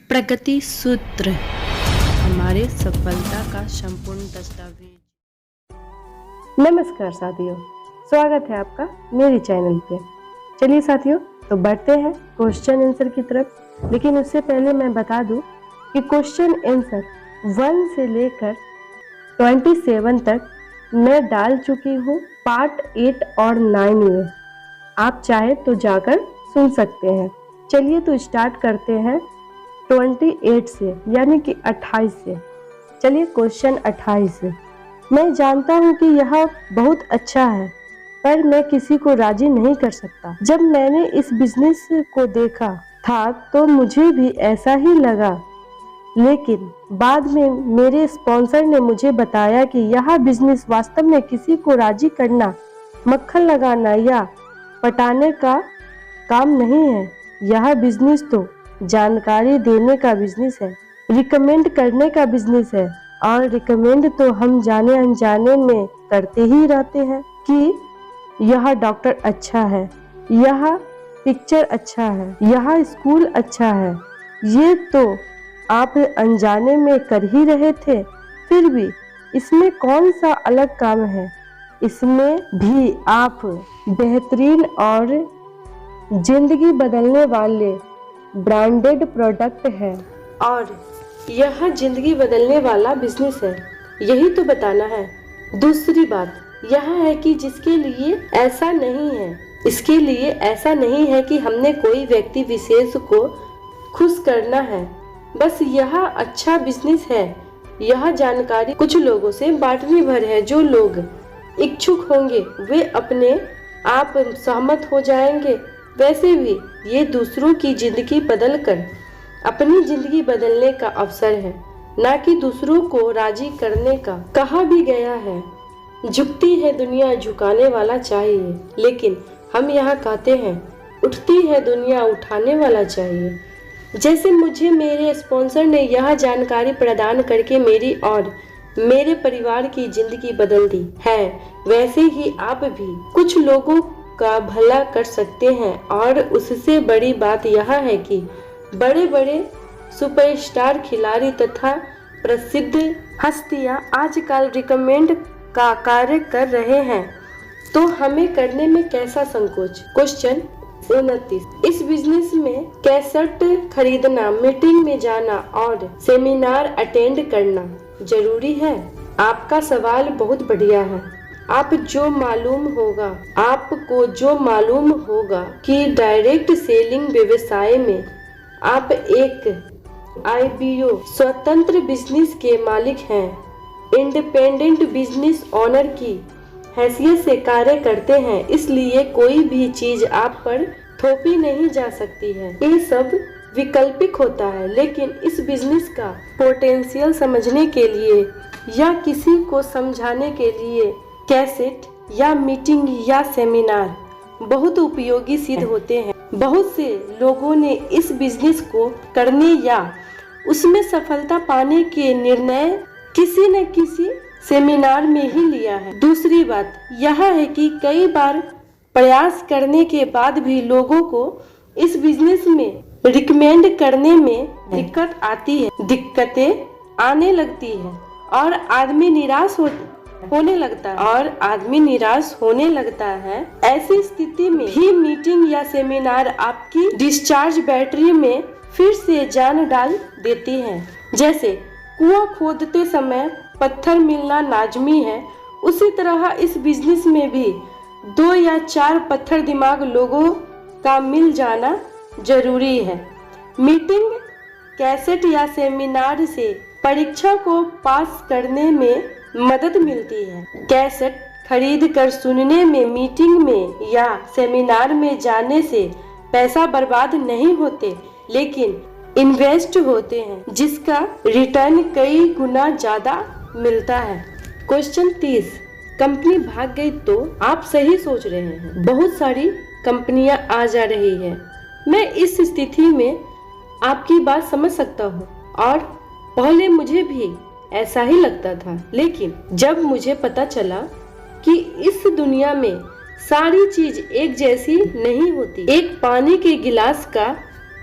प्रगति सूत्र हमारे सफलता का संपूर्ण दस्तावेज। नमस्कार साथियों, स्वागत है आपका मेरे चैनल पे। चलिए साथियों, तो बढ़ते हैं क्वेश्चन आंसर की तरफ। लेकिन उससे पहले मैं बता दूं कि क्वेश्चन आंसर 1 से लेकर 27 तक मैं डाल चुकी हूँ पार्ट 8 और 9 में। आप चाहे तो जाकर सुन सकते हैं। चलिए तो स्टार्ट करते हैं 28 से, यानी कि 28 से। चलिए क्वेश्चन 28 से। मैं जानता हूँ कि यह बहुत अच्छा है, पर मैं किसी को राजी नहीं कर सकता। जब मैंने इस बिजनेस को देखा था तो मुझे भी ऐसा ही लगा, लेकिन बाद में मेरे स्पॉन्सर ने मुझे बताया कि यह बिजनेस वास्तव में किसी को राजी करना, मक्खन लगाना या पटाने का काम नहीं है। यह बिजनेस तो जानकारी देने का बिजनेस है, रिकमेंड करने का बिजनेस है। और रिकमेंड तो हम जाने अनजाने में करते ही रहते हैं कि यह डॉक्टर अच्छा है, यह पिक्चर अच्छा है, यह स्कूल अच्छा है। ये तो आप अनजाने में कर ही रहे थे, फिर भी इसमें कौन सा अलग काम है? इसमें भी आप बेहतरीन और जिंदगी बदलने वाले ब्रांडेड प्रोडक्ट है और यह जिंदगी बदलने वाला बिजनेस है, यही तो बताना है। दूसरी बात यह है कि जिसके लिए ऐसा नहीं है, इसके लिए ऐसा नहीं है कि हमने कोई व्यक्ति विशेष को खुश करना है। बस यह अच्छा बिजनेस है। यह जानकारी कुछ लोगों से बांटनी भर है। जो लोग इच्छुक होंगे वे अपने आप सहमत हो जाएंगे। वैसे भी ये दूसरों की जिंदगी बदलकर अपनी जिंदगी बदलने का अवसर है, ना कि दूसरों को राजी करने का। कहा भी गया है, झुकती है दुनिया झुकाने वाला चाहिए, लेकिन हम यहाँ कहते हैं उठती है दुनिया उठाने वाला चाहिए। जैसे मुझे मेरे स्पॉन्सर ने यह जानकारी प्रदान करके मेरी और मेरे परिवार की जिंदगी बदल दी है, वैसे ही आप भी कुछ लोगों का भला कर सकते हैं। और उससे बड़ी बात यह है कि बड़े बड़े सुपरस्टार खिलाड़ी तथा प्रसिद्ध हस्तियां आजकल रिकमेंड का कार्य कर रहे हैं, तो हमें करने में कैसा संकोच। क्वेश्चन 29। इस बिजनेस में कैसेट खरीदना, मीटिंग में जाना और सेमिनार अटेंड करना जरूरी है? आपका सवाल बहुत बढ़िया है। आपको जो मालूम होगा कि डायरेक्ट सेलिंग व्यवसाय में आप एक IBO स्वतंत्र बिजनेस के मालिक हैं, इंडिपेंडेंट बिजनेस ओनर की हैसियत से कार्य करते हैं, इसलिए कोई भी चीज आप पर थोपी नहीं जा सकती है। ये सब वैकल्पिक होता है, लेकिन इस बिजनेस का पोटेंशियल समझने के लिए या किसी को समझाने के लिए कैसेट या मीटिंग या सेमिनार बहुत उपयोगी सिद्ध होते हैं। बहुत से लोगों ने इस बिजनेस को करने या उसमें सफलता पाने के निर्णय किसी न किसी सेमिनार में ही लिया है। दूसरी बात यह है कि कई बार प्रयास करने के बाद भी लोगों को इस बिजनेस में रिकमेंड करने में दिक्कत आती है, दिक्कतें आने लगती है और आदमी निराश होने लगता है। ऐसी स्थिति में भी मीटिंग या सेमिनार आपकी डिस्चार्ज बैटरी में फिर से जान डाल देती है। जैसे कुआं खोदते समय पत्थर मिलना लाजमी है, उसी तरह इस बिजनेस में भी 2 या 4 पत्थर दिमाग लोगों का मिल जाना जरूरी है। मीटिंग, कैसेट या सेमिनार से परीक्षा को पास करने में मदद मिलती है। कैसेट खरीद कर सुनने में, मीटिंग में या सेमिनार में जाने से पैसा बर्बाद नहीं होते, लेकिन इन्वेस्ट होते हैं, जिसका रिटर्न कई गुना ज्यादा मिलता है। क्वेश्चन 30। कंपनी भाग गई तो आप सही सोच रहे हैं, बहुत सारी कंपनियां आ जा रही है। मैं इस स्थिति में आपकी बात समझ सकता हूँ और पहले मुझे भी ऐसा ही लगता था, लेकिन जब मुझे पता चला कि इस दुनिया में सारी चीज एक जैसी नहीं होती, एक पानी के गिलास का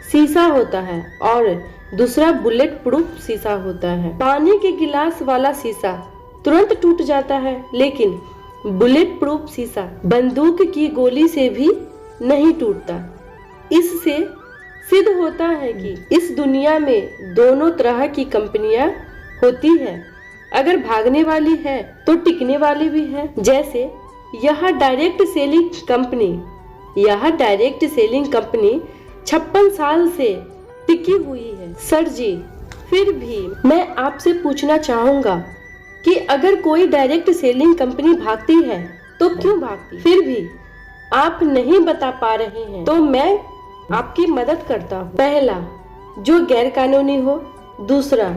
शीशा होता है और दूसरा बुलेट प्रूफ शीशा होता है। पानी के गिलास वाला शीशा तुरंत टूट जाता है, लेकिन बुलेट प्रूफ शीशा बंदूक की गोली से भी नहीं टूटता। इससे सिद्ध होता है कि इस दुनिया में दोनों तरह की कंपनियां होती है। अगर भागने वाली है तो टिकने वाली भी है। जैसे यह डायरेक्ट सेलिंग कंपनी 56 साल से टिकी हुई है। सर जी, फिर भी मैं आपसे पूछना चाहूँगा कि अगर कोई डायरेक्ट सेलिंग कंपनी भागती है तो क्यों भागती? फिर भी आप नहीं बता पा रहे हैं तो मैं आपकी मदद करता हूँ। पहला, जो गैर कानूनी हो। दूसरा,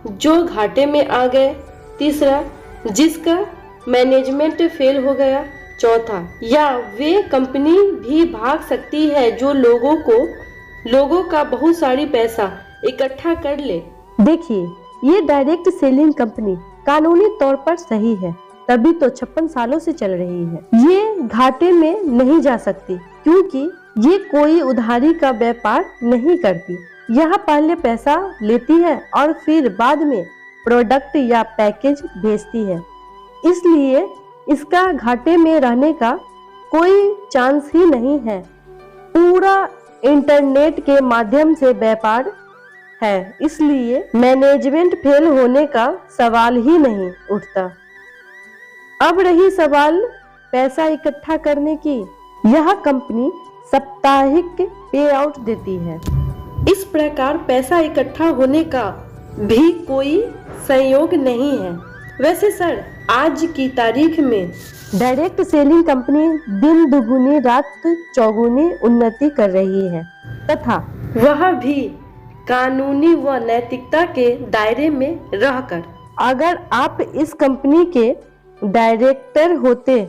जो घाटे में आ गए। तीसरा, जिसका मैनेजमेंट फेल हो गया। चौथा, या वे कंपनी भी भाग सकती है जो लोगों का बहुत सारी पैसा इकट्ठा कर ले। देखिए, ये डायरेक्ट सेलिंग कंपनी कानूनी तौर पर सही है, तभी तो 56 सालों से चल रही है। ये घाटे में नहीं जा सकती क्योंकि ये कोई उधारी का व्यापार नहीं करती। यह पहले पैसा लेती है और फिर बाद में प्रोडक्ट या पैकेज भेजती है, इसलिए इसका घाटे में रहने का कोई चांस ही नहीं है। पूरा इंटरनेट के माध्यम से व्यापार है, इसलिए मैनेजमेंट फेल होने का सवाल ही नहीं उठता। अब रही सवाल पैसा इकट्ठा करने की, यह कंपनी साप्ताहिक पे आउट देती है। इस प्रकार पैसा इकट्ठा होने का भी कोई संयोग नहीं है। वैसे सर, आज की तारीख में डायरेक्ट सेलिंग कंपनी दिन दुगुनी रात चौगुनी उन्नति कर रही है तथा वह भी कानूनी व नैतिकता के दायरे में रहकर। अगर आप इस कंपनी के डायरेक्टर होते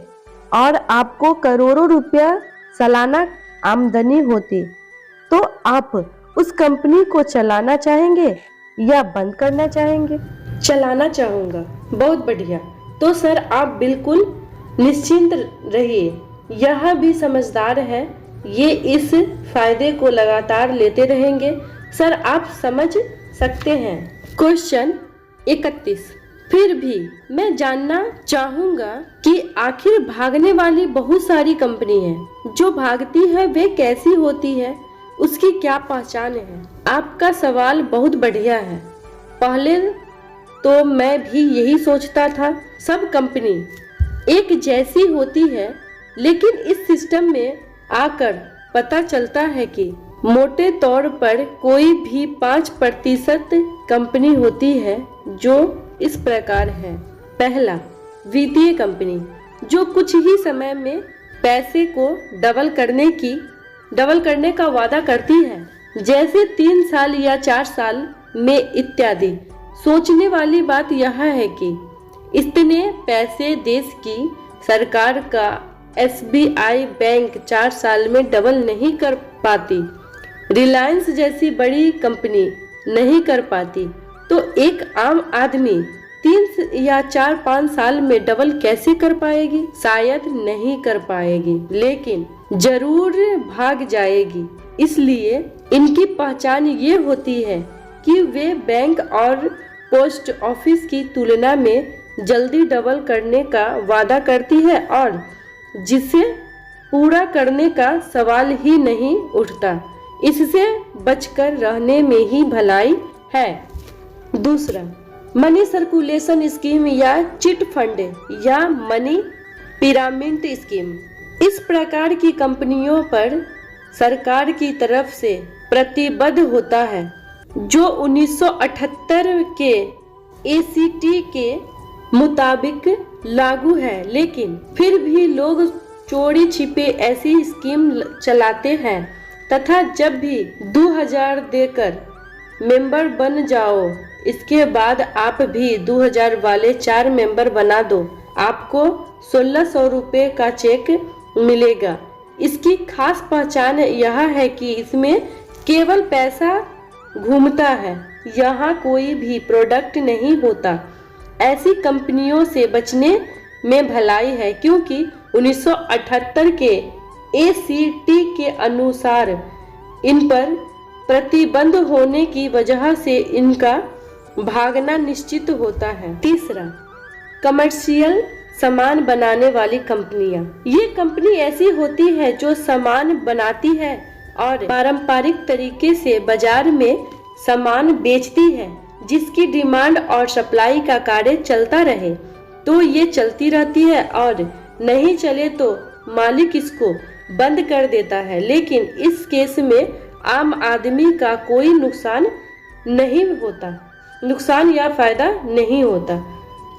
और आपको करोड़ों रुपया सालाना आमदनी होती तो आप उस कंपनी को चलाना चाहेंगे या बंद करना चाहेंगे? चलाना चाहूँगा। बहुत बढ़िया। तो सर, आप बिल्कुल निश्चिंत रहिए, यह भी समझदार है, ये इस फायदे को लगातार लेते रहेंगे। सर, आप समझ सकते हैं। क्वेश्चन 31। फिर भी मैं जानना चाहूँगा कि आखिर भागने वाली बहुत सारी कंपनी है, जो भागती है वे कैसी होती है, उसकी क्या पहचान है? आपका सवाल बहुत बढ़िया है। पहले तो मैं भी यही सोचता था, सब कंपनी एक जैसी होती है, लेकिन इस सिस्टम में आकर पता चलता है कि मोटे तौर पर कोई भी 5% कंपनी होती है जो इस प्रकार है। पहला, वित्तीय कंपनी, जो कुछ ही समय में पैसे को डबल करने का वादा करती है, जैसे 3 साल या 4 साल में इत्यादि। सोचने वाली बात यह है कि इतने पैसे देश की सरकार का SBI बैंक 4 साल में डबल नहीं कर पाती, रिलायंस जैसी बड़ी कंपनी नहीं कर पाती, तो एक आम आदमी 3 या 4-5 साल में डबल कैसे कर पाएगी? शायद नहीं कर पाएगी, लेकिन जरूर भाग जाएगी। इसलिए इनकी पहचान ये होती है कि वे बैंक और पोस्ट ऑफिस की तुलना में जल्दी डबल करने का वादा करती है और जिसे पूरा करने का सवाल ही नहीं उठता। इससे बचकर रहने में ही भलाई है। दूसरा, मनी सर्कुलेशन स्कीम या चिट फंड या मनी पिरामिड स्कीम। इस प्रकार की कंपनियों पर सरकार की तरफ से प्रतिबद्ध होता है, जो 1978 के ACT के मुताबिक लागू है, लेकिन फिर भी लोग चोरी छिपे ऐसी स्कीम चलाते हैं तथा जब भी 2000 देकर मेंबर बन जाओ, इसके बाद आप भी 2000 वाले 4 मेंबर बना दो, आपको 1600 रुपये का चेक मिलेगा। इसकी खास पहचान यह है कि इसमें केवल पैसा घूमता है, यहाँ कोई भी प्रोडक्ट नहीं होता। ऐसी कंपनियों से बचने में भलाई है, क्योंकि 1978 के ACT के अनुसार इन पर प्रतिबंध होने की वजह से इनका भागना निश्चित होता है। तीसरा, कमर्शियल सामान बनाने वाली कंपनियां। ये कंपनी ऐसी होती है जो सामान बनाती है और पारंपरिक तरीके से बाजार में सामान बेचती है, जिसकी डिमांड और सप्लाई का कार्य चलता रहे तो ये चलती रहती है और नहीं चले तो मालिक इसको बंद कर देता है। लेकिन इस केस में आम आदमी का कोई नुकसान या फायदा नहीं होता।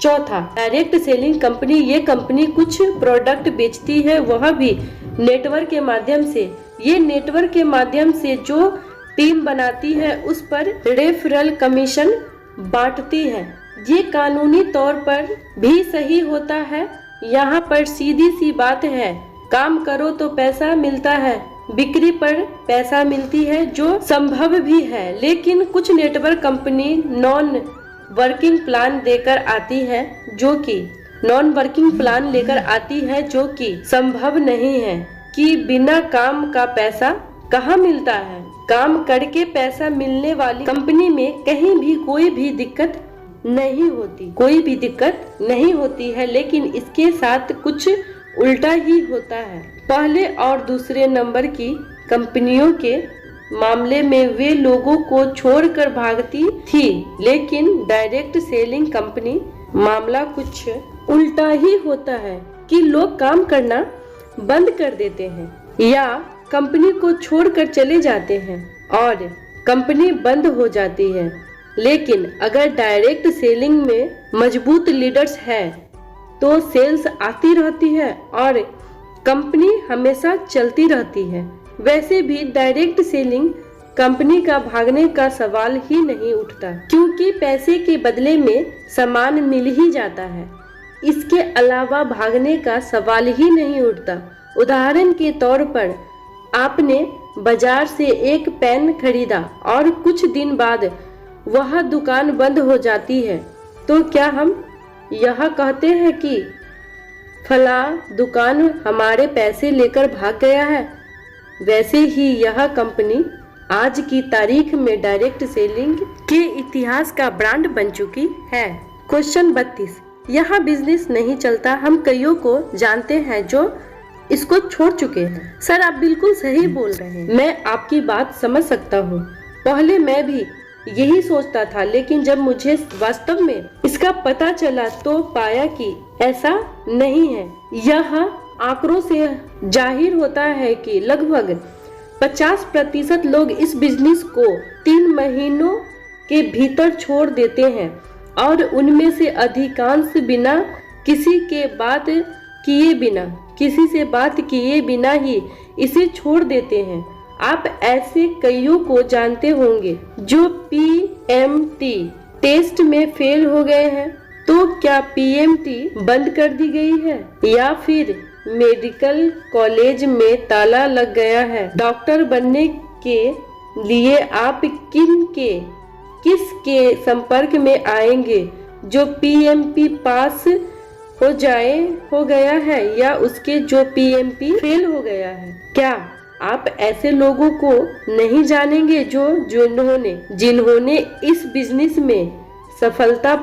चौथा, डायरेक्ट सेलिंग कंपनी। ये कंपनी कुछ प्रोडक्ट बेचती है, वह भी नेटवर्क के माध्यम से। ये नेटवर्क के माध्यम से जो टीम बनाती है उस पर रेफरल कमीशन बांटती है। ये कानूनी तौर पर भी सही होता है। यहाँ पर सीधी सी बात है, काम करो तो पैसा मिलता है, बिक्री पर पैसा मिलती है, जो संभव भी है। लेकिन कुछ network company non working plan लेकर आती है जो कि संभव नहीं है कि बिना काम का पैसा कहाँ मिलता है। काम करके पैसा मिलने वाली कंपनी में कहीं भी कोई भी दिक्कत नहीं होती है, लेकिन इसके साथ कुछ उल्टा ही होता है। पहले और दूसरे नंबर की कंपनियों के मामले में वे लोगों को छोड़कर भागती थी, लेकिन डायरेक्ट सेलिंग कंपनी मामला कुछ उल्टा ही होता है कि लोग काम करना बंद कर देते हैं या कंपनी को छोड़कर चले जाते हैं और कंपनी बंद हो जाती है। लेकिन अगर डायरेक्ट सेलिंग में मजबूत लीडर्स है तो सेल्स आती रहती है और कंपनी हमेशा चलती रहती है। वैसे भी डायरेक्ट सेलिंग कंपनी का भागने का सवाल ही नहीं उठता, क्योंकि पैसे के बदले में सामान मिल ही जाता है। इसके अलावा भागने का सवाल ही नहीं उठता। उदाहरण के तौर पर आपने बाजार से एक पेन खरीदा और कुछ दिन बाद वह दुकान बंद हो जाती है, तो क्या हम यह कहते हैं कि फला दुकान हमारे पैसे लेकर भाग गया है? वैसे ही यह कंपनी आज की तारीख में डायरेक्ट सेलिंग के इतिहास का ब्रांड बन चुकी है। क्वेश्चन 32, यह बिजनेस नहीं चलता। हम कईयों को जानते हैं जो इसको छोड़ चुके हैं। सर, आप बिल्कुल सही बोल रहे हैं। मैं आपकी बात समझ सकता हूँ। पहले मैं भी यही सोचता था, लेकिन जब मुझे वास्तव में इसका पता चला तो पाया कि ऐसा नहीं है। यह आंकड़ों से जाहिर होता है कि लगभग 50% लोग इस बिजनेस को 3 महीनों के भीतर छोड़ देते हैं और उनमें से अधिकांश किसी से बात किए बिना ही इसे छोड़ देते हैं। आप ऐसे कईयों को जानते होंगे जो पीएमटी टेस्ट में फेल हो गए हैं। तो क्या पीएमटी बंद कर दी गई है या फिर मेडिकल कॉलेज में ताला लग गया है? डॉक्टर बनने के लिए आप किसके संपर्क में आएंगे? जो पीएमटी पास हो गया है या उसके जो पीएमटी फेल हो गया है? क्या आप ऐसे लोगों को नहीं जानेंगे जिन्होंने इस बिजनेस में सफलता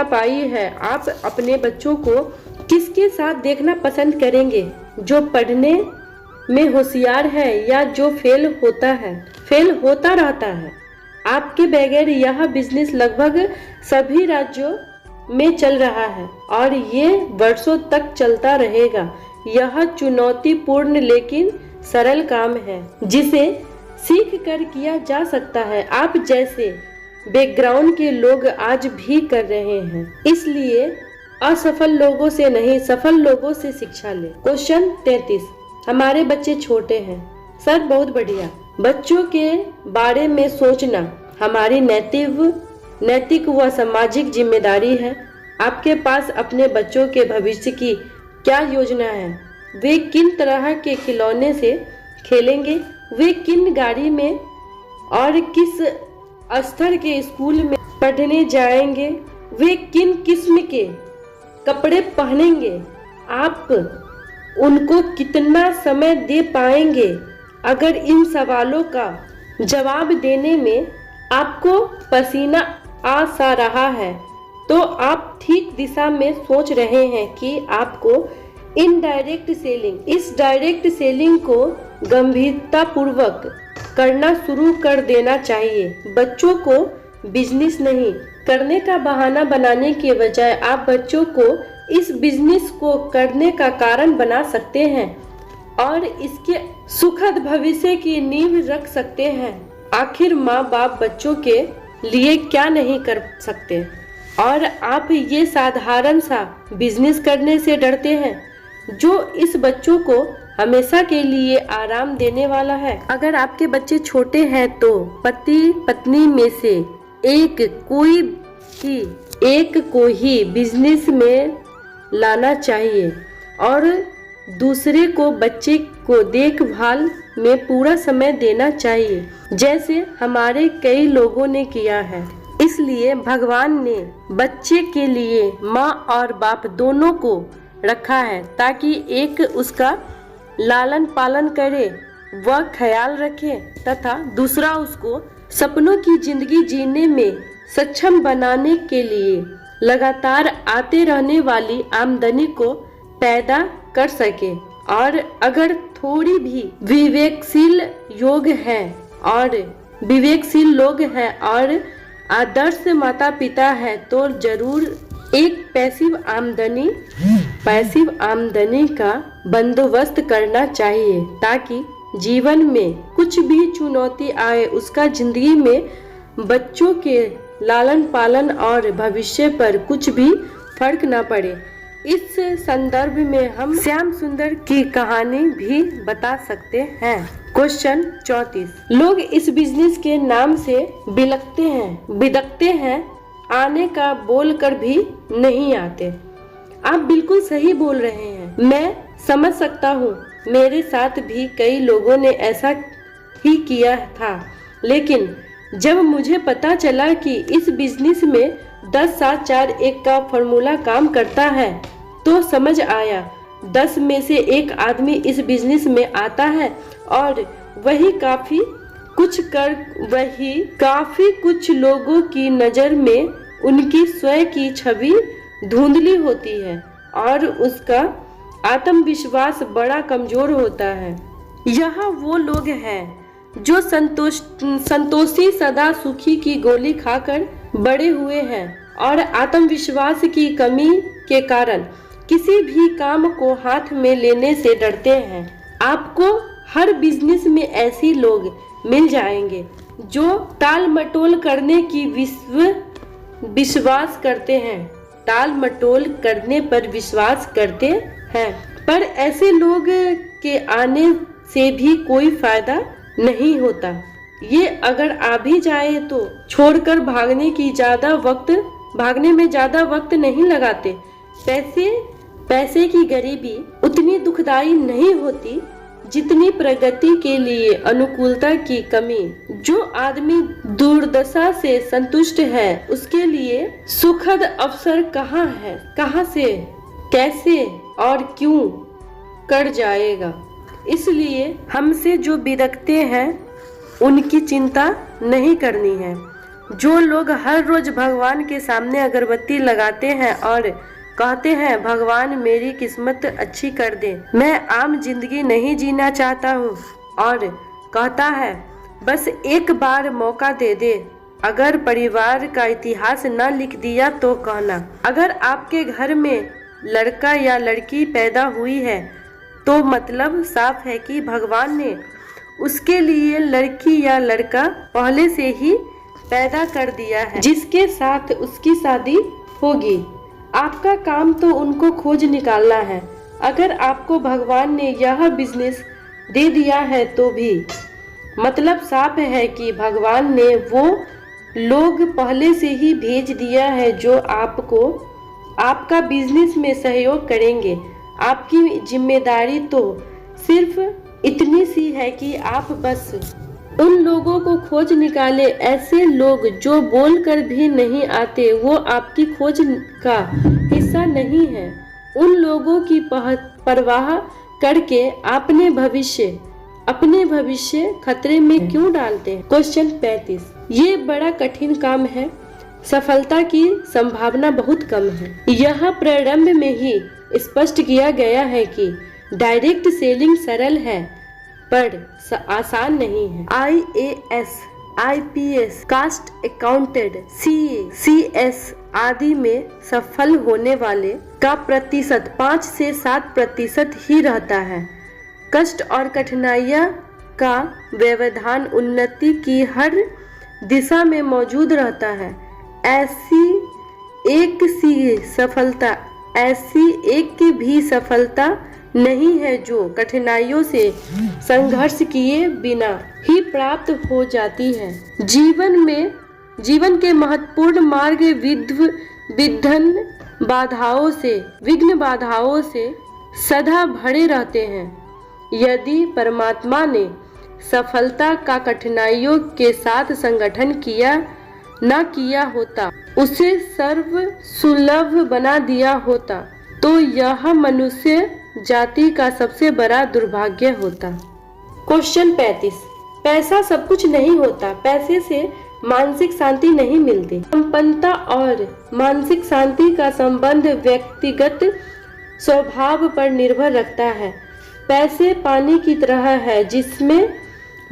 पाई है? आप अपने बच्चों को किसके साथ देखना पसंद करेंगे? जो पढ़ने में होशियार है या जो फेल होता रहता है? आपके बगैर यह बिजनेस लगभग सभी राज्यों में चल रहा है और ये वर्षों तक चलता रहेगा। यह चुनौतीपूर्ण लेकिन सरल काम है जिसे सीख कर किया जा सकता है। आप जैसे बैकग्राउंड के लोग आज भी कर रहे हैं, इसलिए असफल लोगों से नहीं, सफल लोगों से शिक्षा ले। क्वेश्चन 33, हमारे बच्चे छोटे हैं। सर, बहुत बढ़िया। बच्चों के बारे में सोचना हमारी नैतिक व सामाजिक जिम्मेदारी है। आपके पास अपने बच्चों के भविष्य की क्या योजना है? वे किन तरह के खिलौने से खेलेंगे? वे किन गाड़ी में और किस स्तर के स्कूल में पढ़ने जाएंगे? वे किन किस्म के कपड़े पहनेंगे? आप उनको कितना समय दे पाएंगे? अगर इन सवालों का जवाब देने में आपको पसीना आ सा रहा है तो आप ठीक दिशा में सोच रहे हैं कि आपको इनडायरेक्ट सेलिंग, इस डायरेक्ट सेलिंग को गंभीरतापूर्वक करना शुरू कर देना चाहिए। बच्चों को बिजनेस नहीं करने का बहाना बनाने के बजाय आप बच्चों को इस बिजनेस को करने का कारण बना सकते हैं और इसके सुखद भविष्य की नींव रख सकते हैं। आखिर माँ बाप बच्चों के लिए क्या नहीं कर सकते, और आप ये साधारण सा बिजनेस करने से डरते हैं जो इस बच्चों को हमेशा के लिए आराम देने वाला है। अगर आपके बच्चे छोटे हैं तो पति पत्नी में से एक को ही बिजनेस में लाना चाहिए और दूसरे को बच्चे को देखभाल में पूरा समय देना चाहिए, जैसे हमारे कई लोगों ने किया है। इसलिए भगवान ने बच्चे के लिए माँ और बाप दोनों को रखा है ताकि एक उसका लालन पालन करे, वह ख्याल रखे तथा दूसरा उसको सपनों की जिंदगी जीने में सक्षम बनाने के लिए लगातार आते रहने वाली आमदनी को पैदा कर सके। और अगर थोड़ी भी विवेकशील लोग हैं और आदर्श माता पिता है तो जरूर एक पैसिव आमदनी का बंदोबस्त करना चाहिए ताकि जीवन में कुछ भी चुनौती आए उसका जिंदगी में बच्चों के लालन पालन और भविष्य पर कुछ भी फर्क न पड़े। इस संदर्भ में हम श्याम सुंदर की कहानी भी बता सकते हैं। क्वेश्चन 34, लोग इस बिजनेस के नाम से बिदकते हैं, आने का बोल कर भी नहीं आते। आप बिल्कुल सही बोल रहे हैं, मैं समझ सकता हूँ। मेरे साथ भी कई लोगों ने ऐसा ही किया था, लेकिन जब मुझे पता चला कि इस बिजनेस में 10-7-4-1 का फॉर्मूला काम करता है तो समझ आया 10 में से एक आदमी इस बिजनेस में आता है और वही काफी कुछ लोगों की नजर में उनकी स्वयं की छवि धुंधली होती है और उसका आत्मविश्वास बड़ा कमजोर होता है। यह वो लोग हैं जो संतोषी सदा सुखी की गोली खाकर बड़े हुए हैं और आत्मविश्वास की कमी के कारण किसी भी काम को हाथ में लेने से डरते हैं। आपको हर बिजनेस में ऐसे लोग मिल जाएंगे जो टाल मटोल करने की विश्वास करते हैं, टाल मटोल करने पर विश्वास करते हैं, पर ऐसे लोग के आने से भी कोई फायदा नहीं होता। ये अगर आ भी जाए तो छोड़कर भागने में ज्यादा वक्त नहीं लगाते। पैसे की गरीबी उतनी दुखदाई नहीं होती जितनी प्रगति के लिए अनुकूलता की कमी। जो आदमी दुर्दशा से संतुष्ट है उसके लिए सुखद अवसर कहाँ से, कैसे और क्यों कर जाएगा। इसलिए हमसे जो बिदकते हैं उनकी चिंता नहीं करनी है। जो लोग हर रोज भगवान के सामने अगरबत्ती लगाते हैं और कहते हैं भगवान मेरी किस्मत अच्छी कर दे, मैं आम जिंदगी नहीं जीना चाहता हूँ, और कहता है बस एक बार मौका दे दे, अगर परिवार का इतिहास न लिख दिया तो कहना। अगर आपके घर में लड़का या लड़की पैदा हुई है तो मतलब साफ है कि भगवान ने उसके लिए लड़की या लड़का पहले से ही पैदा कर दिया है जिसके साथ उसकी शादी होगी। आपका काम तो उनको खोज निकालना है। अगर आपको भगवान ने यह बिजनेस दे दिया है तो भी मतलब साफ है कि भगवान ने वो लोग पहले से ही भेज दिया है जो आपको आपका बिजनेस में सहयोग करेंगे। आपकी जिम्मेदारी तो सिर्फ इतनी सी है कि आप बस उन लोगों को खोज निकाले। ऐसे लोग जो बोलकर भी नहीं आते वो आपकी खोज का हिस्सा नहीं है। उन लोगों की परवाह करके अपने भविष्य, अपने भविष्य खतरे में क्यों डालते हैं? क्वेश्चन 35, ये बड़ा कठिन काम है, सफलता की संभावना बहुत कम है। यह प्रारंभ में ही स्पष्ट किया गया है कि डायरेक्ट सेलिंग सरल है पर आसान नहीं है। IAS, IPS, cast accountant, CA, CS आदि में सफल होने वाले का प्रतिशत 5 से 7% ही रहता है। कष्ट और कठिनाइयाँ का व्यवधान उन्नति की हर दिशा में मौजूद रहता है। ऐसी एक भी सफलता नहीं है जो कठिनाइयों से संघर्ष किए बिना ही प्राप्त हो जाती है। जीवन के महत्वपूर्ण मार्ग विघ्न बाधाओं से सदा भरे रहते हैं। यदि परमात्मा ने सफलता का कठिनाइयों के साथ संगठन न किया होता, उसे सर्व सुलभ बना दिया होता, तो यह मनुष्य जाति का सबसे बड़ा दुर्भाग्य होता। क्वेश्चन 35, पैसा सब कुछ नहीं होता, पैसे से मानसिक शांति नहीं मिलती। संपन्नता और मानसिक शांति का संबंध व्यक्तिगत स्वभाव पर निर्भर रखता है। पैसे पानी की तरह है, जिसमें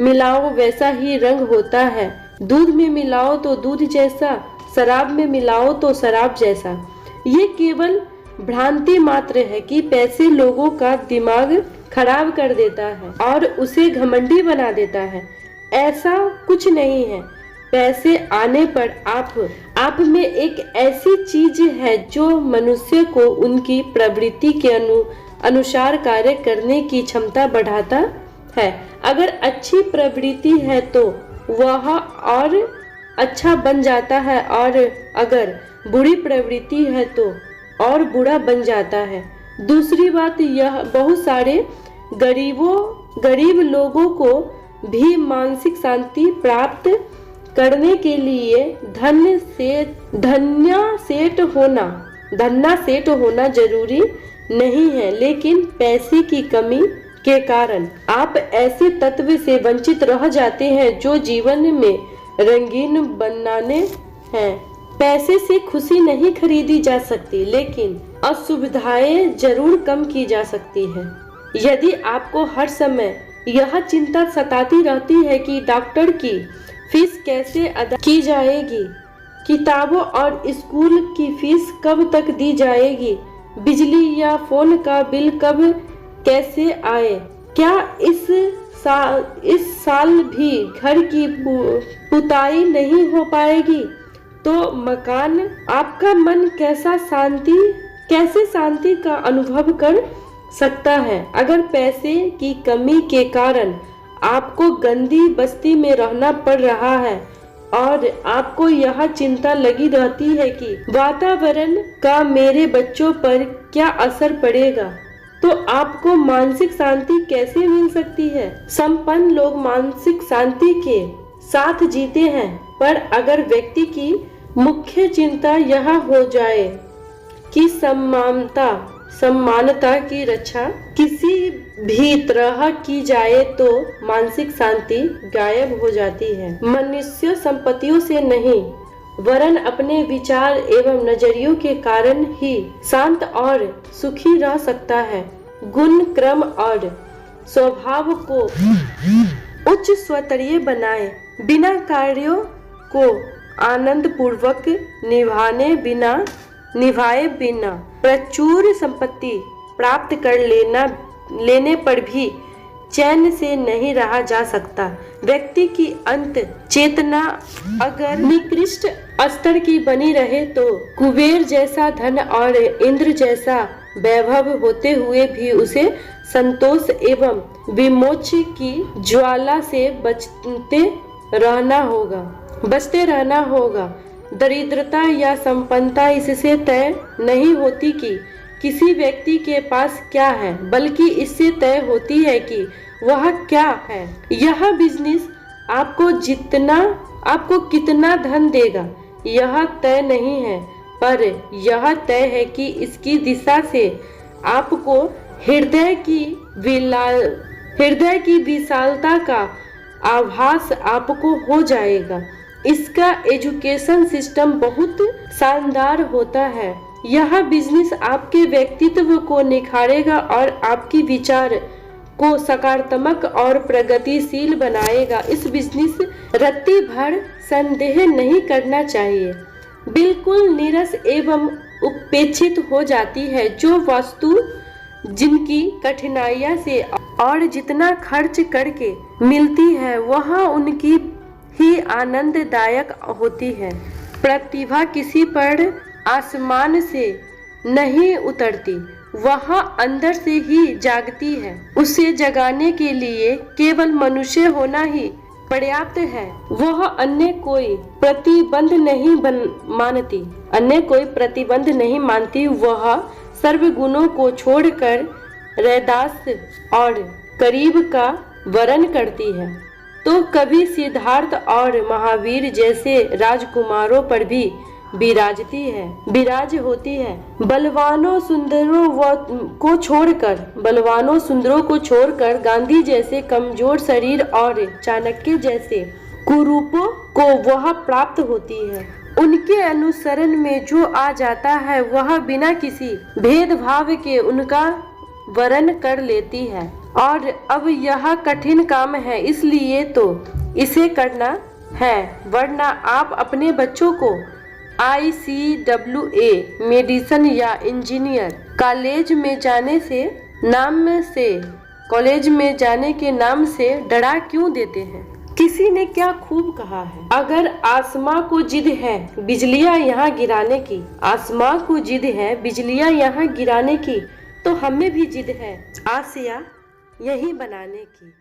मिलाओ वैसा ही रंग होता है। दूध में मिलाओ तो दूध जैसा, शराब में मिलाओ तो शराब जैसा। ये केवल भ्रांति मात्र है कि पैसे लोगों का दिमाग खराब कर देता है और उसे घमंडी बना देता है। ऐसा कुछ नहीं है। पैसे आने पर आप में एक ऐसी चीज है जो मनुष्य को उनकी प्रवृत्ति के अनुसार कार्य करने की क्षमता बढ़ाता है। अगर अच्छी प्रवृत्ति है तो वह और अच्छा बन जाता है और अगर बुरी प्रवृत्ति है तो और बुरा बन जाता है। दूसरी बात यह, बहुत सारे गरीब लोगों को भी मानसिक शांति प्राप्त करने के लिए धन्ना सेट होना जरूरी नहीं है, लेकिन पैसे की कमी के कारण आप ऐसे तत्व से वंचित रह जाते हैं जो जीवन में रंगीन बनाने हैं। पैसे से खुशी नहीं खरीदी जा सकती, लेकिन असुविधाएं जरूर कम की जा सकती है। यदि आपको हर समय यह चिंता सताती रहती है कि डॉक्टर की फीस कैसे अदा की जाएगी, किताबों और स्कूल की फीस कब तक दी जाएगी, बिजली या फोन का बिल कब कैसे आए, क्या इस साल भी घर की पुताई नहीं हो पाएगी, तो मकान आपका मन कैसे शांति का अनुभव कर सकता है। अगर पैसे की कमी के कारण आपको गंदी बस्ती में रहना पड़ रहा है और आपको यह चिंता लगी रहती है कि वातावरण का मेरे बच्चों पर क्या असर पड़ेगा, तो आपको मानसिक शांति कैसे मिल सकती है? संपन्न लोग मानसिक शांति के साथ जीते हैं, पर अगर व्यक्ति की मुख्य चिंता यह हो जाए कि सम्मानता की रक्षा किसी भी तरह की जाए तो मानसिक शांति गायब हो जाती है। मनुष्य संपत्तियों से नहीं वरन अपने विचार एवं नजरियों के कारण ही शांत और सुखी रह सकता है। गुण, क्रम और स्वभाव को उच्च स्तरीय बनाए बिना कार्यों को आनंद पूर्वक निभाए बिना प्रचुर संपत्ति प्राप्त कर लेने पर भी चैन से नहीं रहा जा सकता। व्यक्ति की अंत चेतना अगर निकृष्ट स्तर की बनी रहे तो कुबेर जैसा धन और इंद्र जैसा वैभव होते हुए भी उसे संतोष एवं विमोच की ज्वाला से बचते रहना होगा। दरिद्रता या संपन्नता इससे तय नहीं होती कि किसी व्यक्ति के पास क्या है, बल्कि इससे तय होती है कि वह क्या है। यह बिजनेस आपको कितना धन देगा यह तय नहीं है, पर यह तय है कि इसकी दिशा से आपको हृदय की हृदय की विशालता का आभास आपको हो जाएगा। इसका एजुकेशन सिस्टम बहुत शानदार होता है। यह बिजनेस आपके व्यक्तित्व को निखारेगा और आपकी विचार को सकारात्मक और प्रगतिशील बनाएगा। इस बिजनेस रत्ती भर संदेह नहीं करना चाहिए, बिल्कुल नीरस एवं उपेक्षित हो जाती है जो वस्तु जिनकी कठिनाइयां से और जितना खर्च करके मिलती है वह उनकी ही आनंददायक होती है। प्रतिभा किसी पर आसमान से नहीं उतरती, वह अंदर से ही जागती है। उसे जगाने के लिए केवल मनुष्य होना ही पर्याप्त है। वह अन्य कोई प्रतिबंध नहीं मानती। वह सर्व गुणों को छोड़कर रैदास और करीब का वर्ण करती है। तो कभी सिद्धार्थ और महावीर जैसे राजकुमारों पर भी विराज होती है। बलवानों सुंदरों को छोड़कर गांधी जैसे कमजोर शरीर और चाणक्य जैसे कुरूपों को वह प्राप्त होती है। उनके अनुसरण में जो आ जाता है वह बिना किसी भेदभाव के उनका वर्ण कर लेती है। और अब यह कठिन काम है, इसलिए तो इसे करना है, वरना आप अपने बच्चों को ICWA मेडिसिन या इंजीनियर कॉलेज में जाने के नाम से डरा क्यों देते हैं? किसी ने क्या खूब कहा है, अगर आसमां को जिद है बिजलियां यहाँ गिराने की, तो हमें भी जिद है आसिया यही बनाने की।